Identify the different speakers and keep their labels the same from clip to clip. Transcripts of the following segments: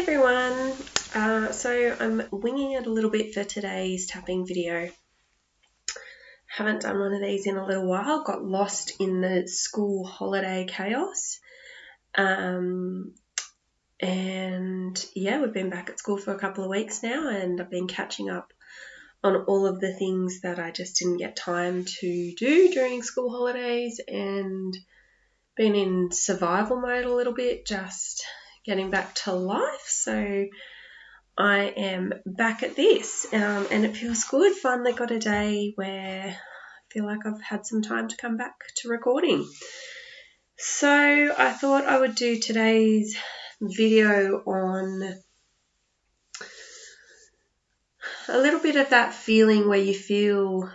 Speaker 1: everyone, so I'm winging it a little bit for today's tapping video. Haven't done one of these in a little while, got lost in the school holiday chaos, and yeah, we've been back at school for a couple of weeks now, and I've been catching up on all of the things that I just didn't get time to do during school holidays, and been in survival mode a little bit, just getting back to life. So I am back at this, and it feels good. Finally got a day where I feel like I've had some time to come back to recording. So I thought I would do today's video on a little bit of that feeling where you feel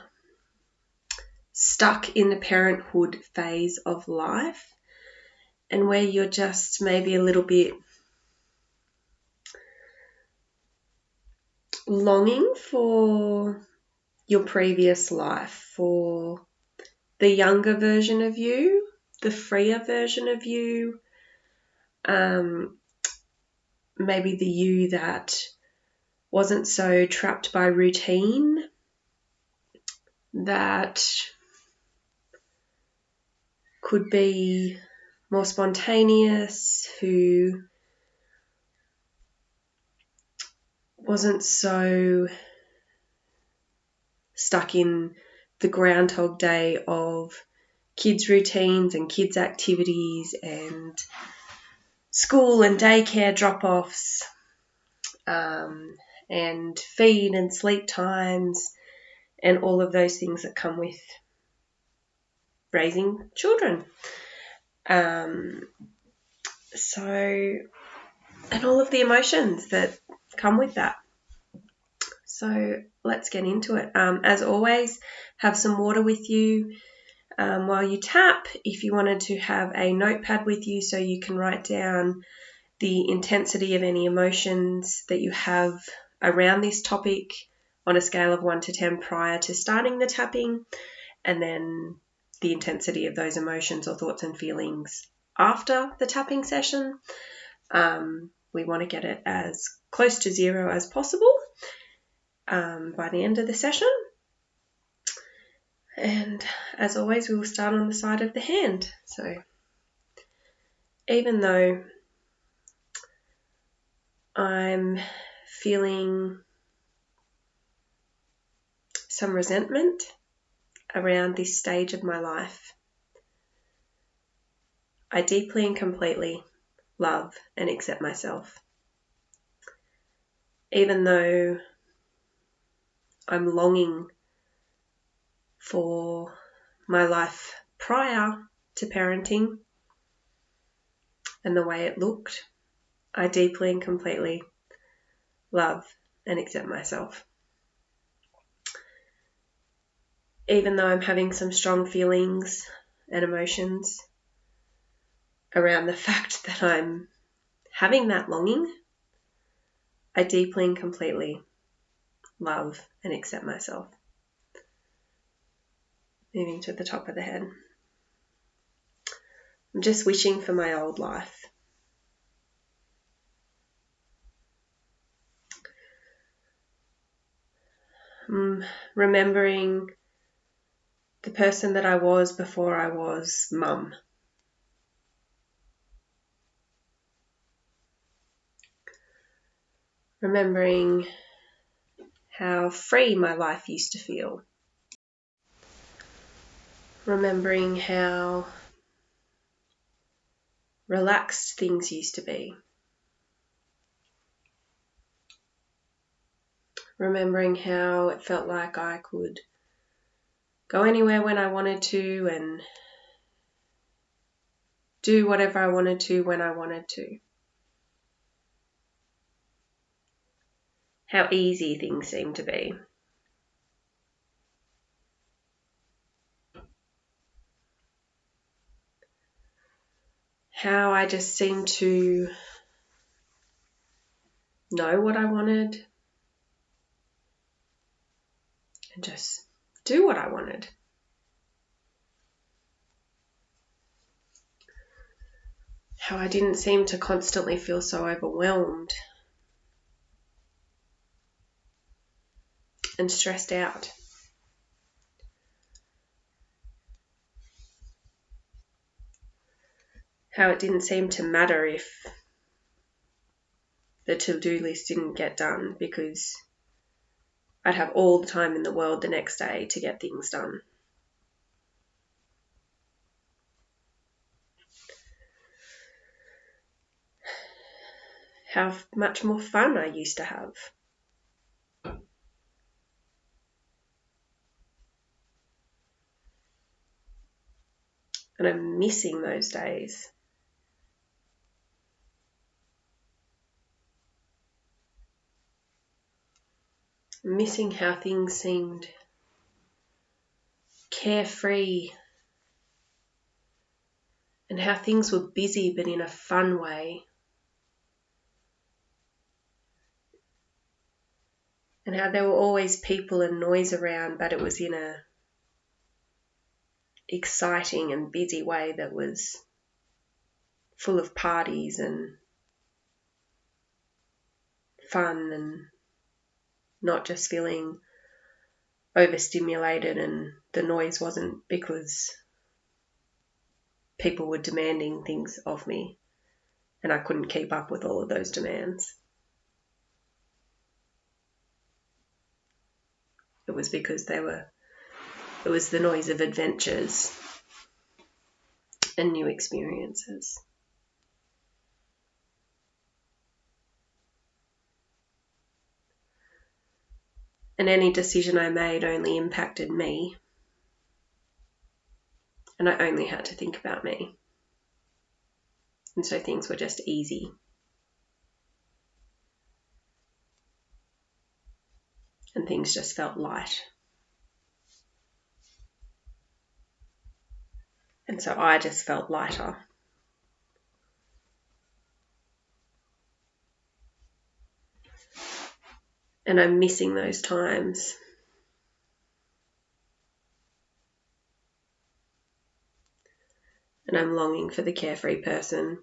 Speaker 1: stuck in the parenthood phase of life, and where you're just maybe a little bit longing for your previous life, for the younger version of you, the freer version of you, maybe the you that wasn't so trapped by routine, that could be more spontaneous, who wasn't so stuck in the Groundhog Day of kids' routines and kids' activities and school and daycare drop-offs, and feed and sleep times and all of those things that come with raising children. And all of the emotions that come with that. So let's get into it. As always, have some water with you while you tap. If you wanted to have a notepad with you so you can write down the intensity of any emotions that you have around this topic on a scale of 1 to 10 prior to starting the tapping, and then the intensity of those emotions or thoughts and feelings after the tapping session. We want to get it as close to 0 as possible by the end of the session. And as always, we will start on the side of the hand. So even though I'm feeling some resentment around this stage of my life, I deeply and completely love and accept myself. Even though I'm longing for my life prior to parenting and the way it looked, I deeply and completely love and accept myself. Even though I'm having some strong feelings and emotions around the fact that I'm having that longing, I deeply and completely love and accept myself. Moving to the top of the head. I'm just wishing for my old life. Remembering the person that I was before I was mum. Remembering how free my life used to feel. Remembering how relaxed things used to be. Remembering how it felt like I could go anywhere when I wanted to and do whatever I wanted to when I wanted to. How easy things seemed to be. How I just seemed to know what I wanted and just do what I wanted. How I didn't seem to constantly feel so overwhelmed and stressed out. How it didn't seem to matter if the to-do list didn't get done, because I'd have all the time in the world the next day to get things done. How much more fun I used to have. And I'm missing those days. I'm missing how things seemed carefree, and how things were busy but in a fun way. And how there were always people and noise around, but it was in a exciting and busy way that was full of parties and fun, and not just feeling overstimulated, and the noise wasn't because people were demanding things of me and I couldn't keep up with all of those demands. It was because it was the noise of adventures and new experiences. And any decision I made only impacted me, and I only had to think about me. And so things were just easy. And things just felt light. And so I just felt lighter. And I'm missing those times. And I'm longing for the carefree person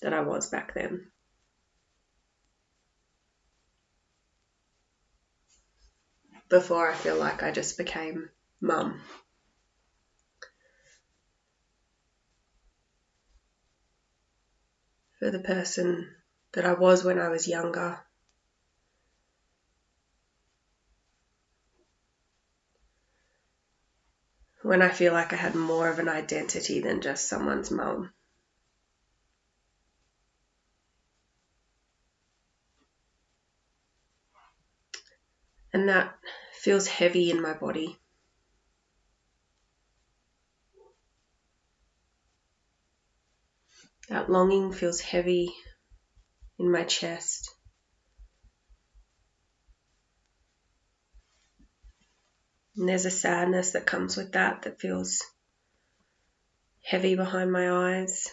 Speaker 1: that I was back then. Before I feel like I just became mum. For the person that I was when I was younger. When I feel like I had more of an identity than just someone's mum. And that feels heavy in my body. That longing feels heavy in my chest. And there's a sadness that comes with that feels heavy behind my eyes.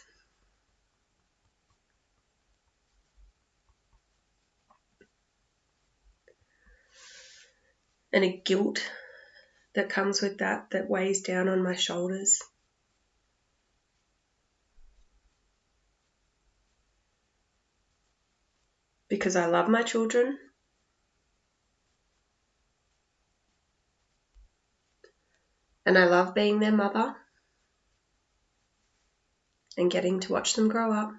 Speaker 1: And a guilt that comes with that weighs down on my shoulders. Because I love my children. And I love being their mother. And getting to watch them grow up.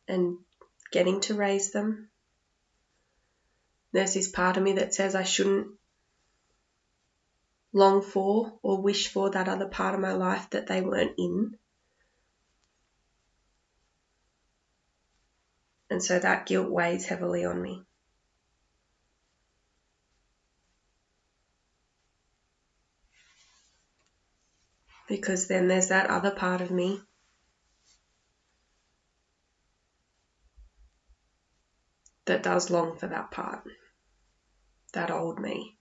Speaker 1: And getting to raise them. There's this part of me that says I shouldn't long for or wish for that other part of my life that they weren't in. And so that guilt weighs heavily on me. Because then there's that other part of me that does long for that part, that old me.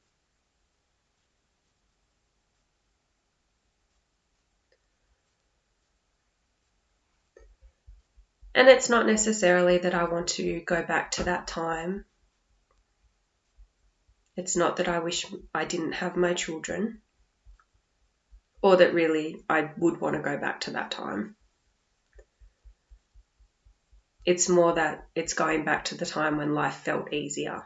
Speaker 1: And it's not necessarily that I want to go back to that time. It's not that I wish I didn't have my children, or that really I would want to go back to that time. It's more that it's going back to the time when life felt easier.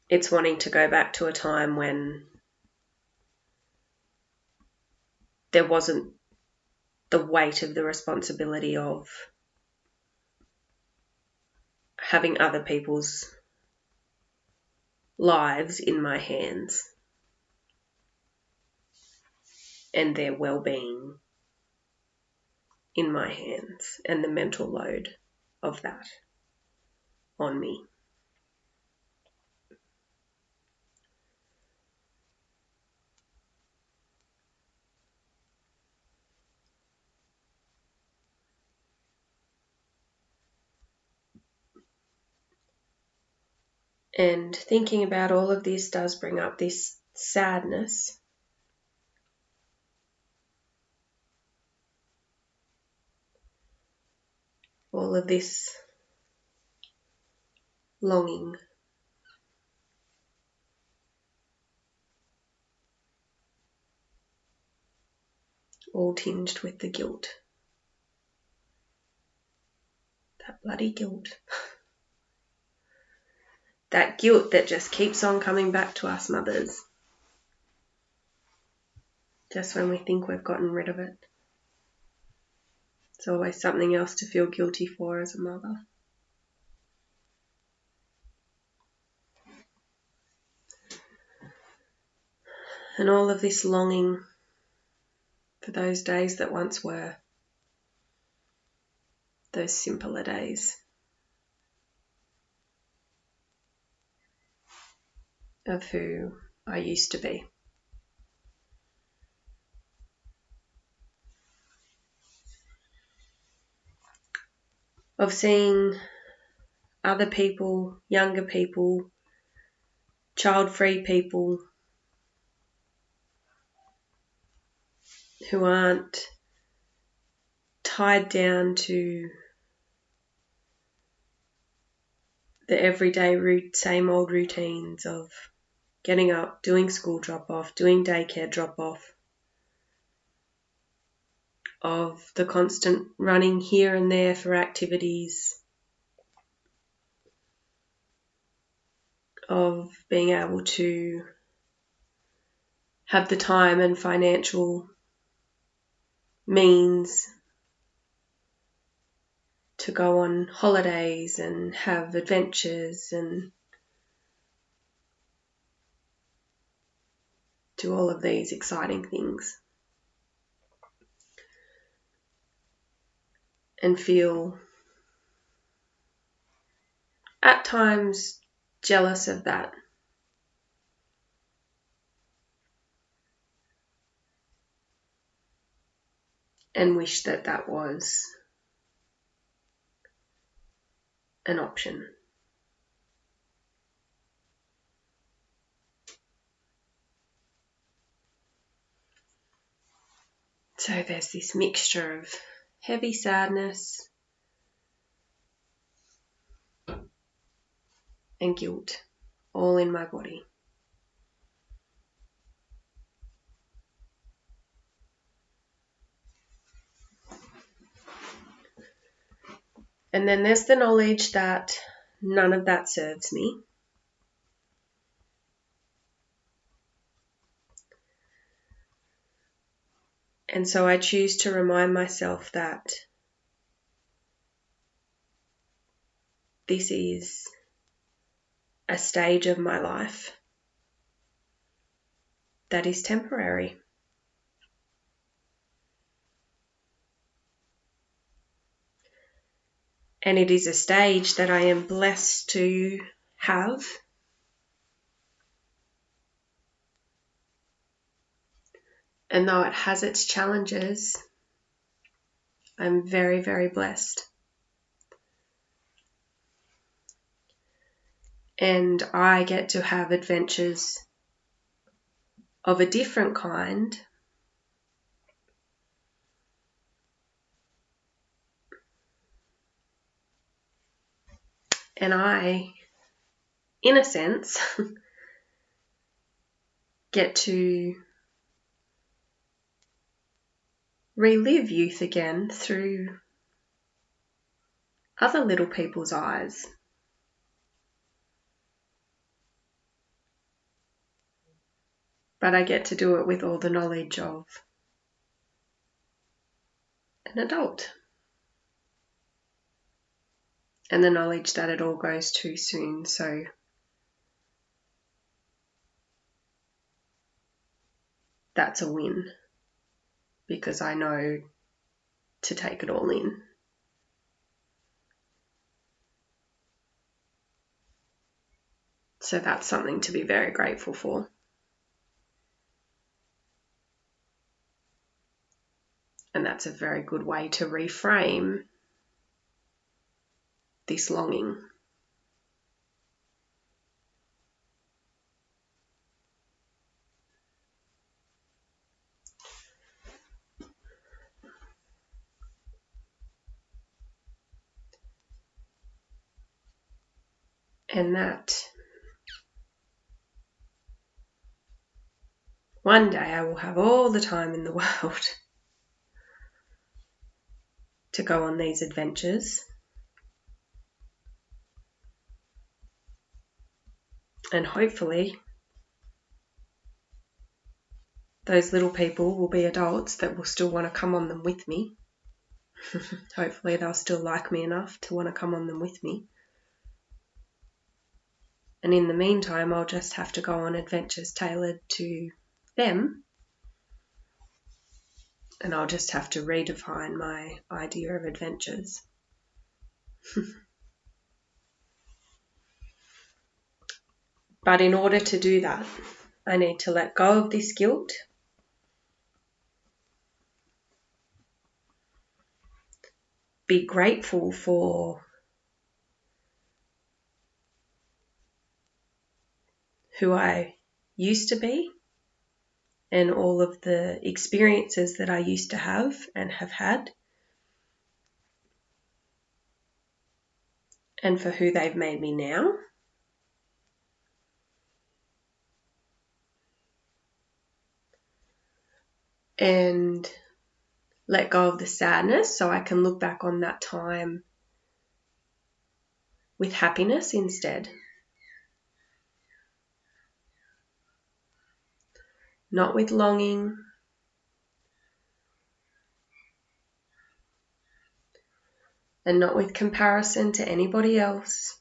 Speaker 1: It's wanting to go back to a time when there wasn't the weight of the responsibility of having other people's lives in my hands and their well-being in my hands, and the mental load of that on me. And thinking about all of this does bring up this sadness. All of this longing. All tinged with the guilt. That bloody guilt. That guilt that just keeps on coming back to us mothers. Just when we think we've gotten rid of it. It's always something else to feel guilty for as a mother. And all of this longing for those days that once were, those simpler days of who I used to be. Of seeing other people, younger people, child-free people who aren't tied down to the everyday same old routines of getting up, doing school drop-off, doing daycare drop-off, of the constant running here and there for activities, of being able to have the time and financial means to go on holidays and have adventures and do all of these exciting things, and feel at times jealous of that. And wish that that was an option. So there's this mixture of heavy sadness and guilt all in my body. And then there's the knowledge that none of that serves me. And so I choose to remind myself that this is a stage of my life that is temporary. And it is a stage that I am blessed to have. And though it has its challenges, I'm very, very blessed. And I get to have adventures of a different kind. And I, in a sense, get to relive youth again through other little people's eyes. But I get to do it with all the knowledge of an adult. And the knowledge that it all goes too soon. So that's a win, because I know to take it all in. So that's something to be very grateful for. And that's a very good way to reframe this longing. And that one day I will have all the time in the world to go on these adventures. And hopefully those little people will be adults that will still want to come on them with me. Hopefully they'll still like me enough to want to come on them with me. And in the meantime, I'll just have to go on adventures tailored to them. And I'll just have to redefine my idea of adventures. But in order to do that, I need to let go of this guilt. Be grateful for who I used to be and all of the experiences that I used to have and have had, and for who they've made me now. And let go of the sadness so I can look back on that time with happiness instead. Not with longing, and not with comparison to anybody else.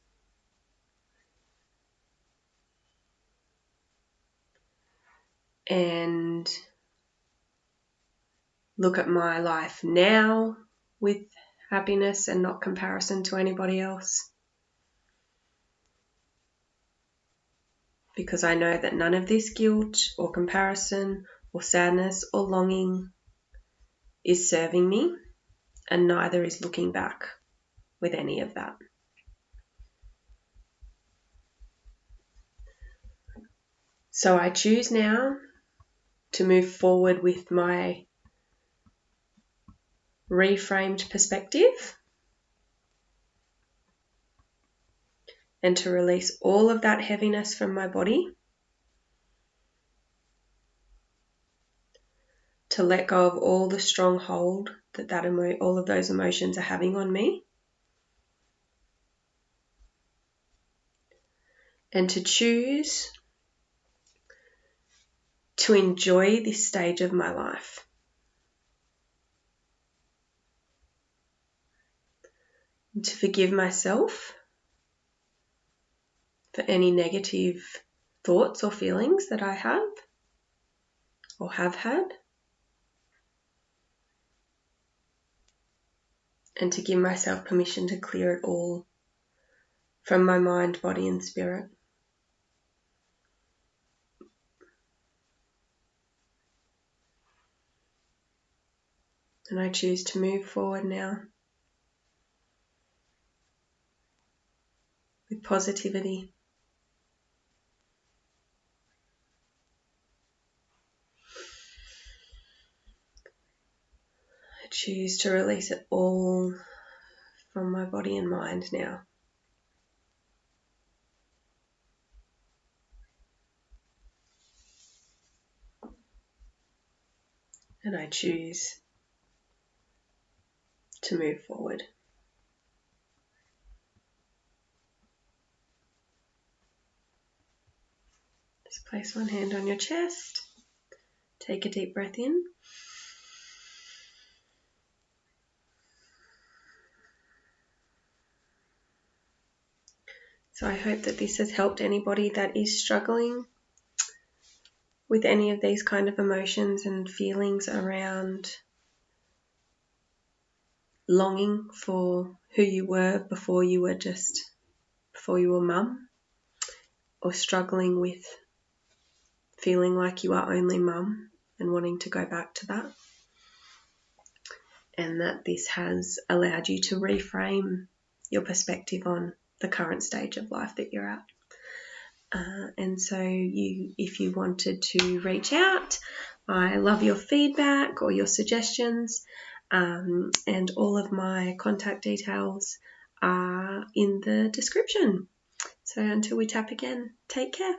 Speaker 1: And look at my life now with happiness and not comparison to anybody else. Because I know that none of this guilt or comparison or sadness or longing is serving me, and neither is looking back with any of that. So I choose now to move forward with my reframed perspective and to release all of that heaviness from my body, to let go of all the stronghold that all of those emotions are having on me, and to choose to enjoy this stage of my life. And to forgive myself for any negative thoughts or feelings that I have or have had. And to give myself permission to clear it all from my mind, body, and spirit. And I choose to move forward now with positivity. I choose to release it all from my body and mind now. And I choose to move forward. Just place one hand on your chest. Take a deep breath in. So I hope that this has helped anybody that is struggling with any of these kind of emotions and feelings around longing for who you were before you were mum, or struggling with feeling like you are only mum and wanting to go back to that. And that this has allowed you to reframe your perspective on the current stage of life that you're at. And so if you wanted to reach out, I love your feedback or your suggestions, and all of my contact details are in the description. So until we tap again, take care.